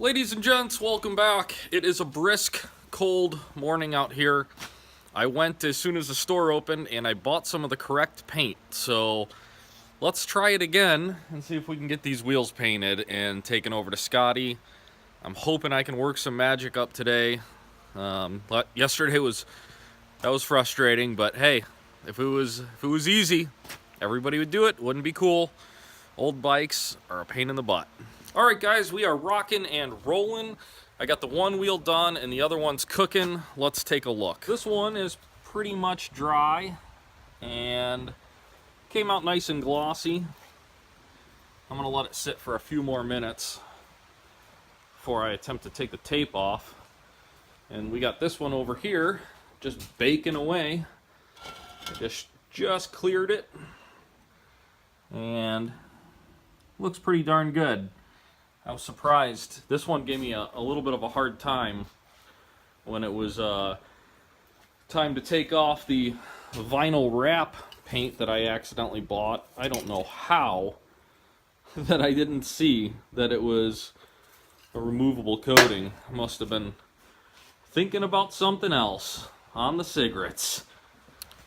Ladies and gents, welcome back. It is a brisk, cold morning out here. I went as soon as the store opened and I bought some of the correct paint. So let's try it again and see if we can get these wheels painted and taken over to Scotty. I'm hoping I can work some magic up today. Yesterday was frustrating, but hey, if it was easy, everybody would do it. Wouldn't be cool. Old bikes are a pain in the butt. All right, guys, we are rocking and rolling. I got the one wheel done and the other one's cooking. Let's take a look. This one is pretty much dry and came out nice and glossy. I'm gonna let it sit for a few more minutes before I attempt to take the tape off. And we got this one over here just baking away. I just cleared it and looks pretty darn good. I was surprised. This one gave me a little bit of a hard time when it was time to take off the vinyl wrap paint that I accidentally bought. I don't know how that I didn't see that it was a removable coating. I must have been thinking about something else on the cigarettes.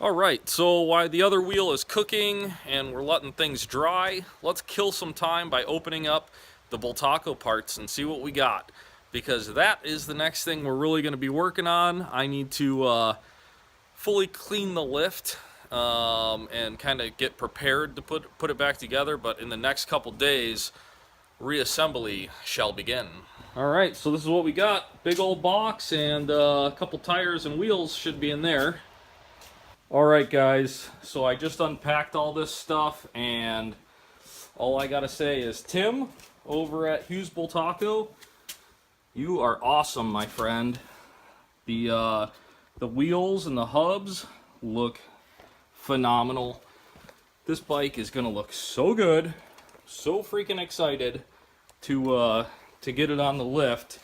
Alright, so while the other wheel is cooking and we're letting things dry, let's kill some time by opening up the Bultaco parts and see what we got, because that is the next thing we're really going to be working on. I need to fully clean the lift and kind of get prepared to put it back together, but in the next couple days reassembly shall begin. Alright, so this is what we got. Big old box and a couple tires and wheels should be in there. Alright guys, so I just unpacked all this stuff and all I gotta say is, Tim over at Hughes Bultaco, you are awesome, my friend. The wheels and the hubs look phenomenal. This bike is gonna look so good. So freaking excited to get it on the lift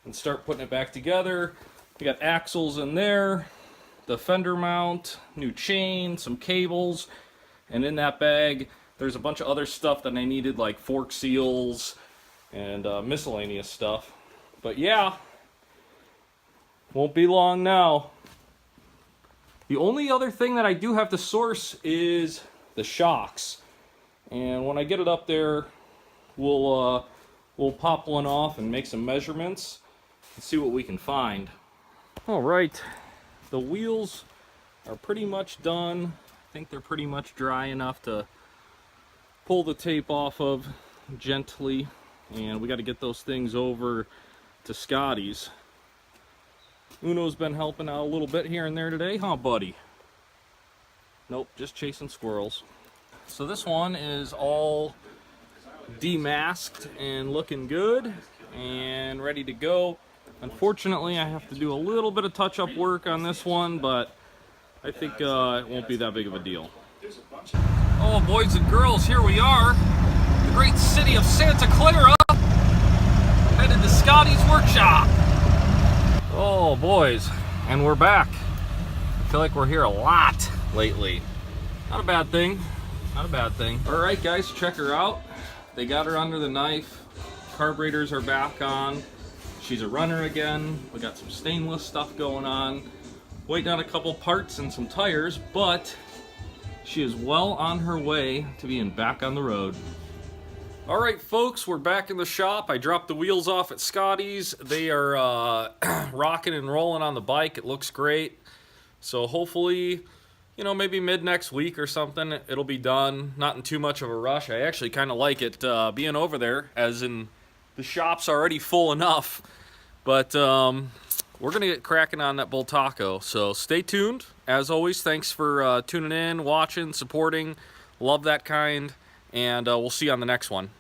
and start putting it back together. We got axles in there, the fender mount, new chain, some cables, and in that bag there's a bunch of other stuff that I needed, like fork seals and miscellaneous stuff. But yeah, won't be long now. The only other thing that I do have to source is the shocks. And when I get it up there, we'll pop one off and make some measurements and see what we can find. All right, the wheels are pretty much done. I think they're pretty much dry enough to pull the tape off of gently, and we got to get those things over to Scotties. Uno's been helping out a little bit here and there today, huh, buddy? Nope, just chasing squirrels. So this one is all demasked and looking good and ready to go. Unfortunately, I have to do a little bit of touch-up work on this one, but I think it won't be that big of a deal. Oh, boys and girls, here we are, the great city of Santa Clara, headed to Scotty's workshop. Oh, boys, and we're back. I feel like we're here a lot lately. Not a bad thing, not a bad thing. All right, guys, check her out. They got her under the knife. Carburetors are back on. She's a runner again. We got some stainless stuff going on. Waiting on a couple parts and some tires, but she is well on her way to being back on the road. All right, folks, we're back in the shop. I dropped the wheels off at Scotty's. They are rocking and rolling on the bike. It looks great. So hopefully, you know, maybe mid next week or something, it'll be done. Not in too much of a rush. I actually kind of like it being over there, as in the shop's already full enough. But we're going to get cracking on that Bultaco. So stay tuned. As always, thanks for tuning in, watching, supporting. Love that kind. And we'll see you on the next one.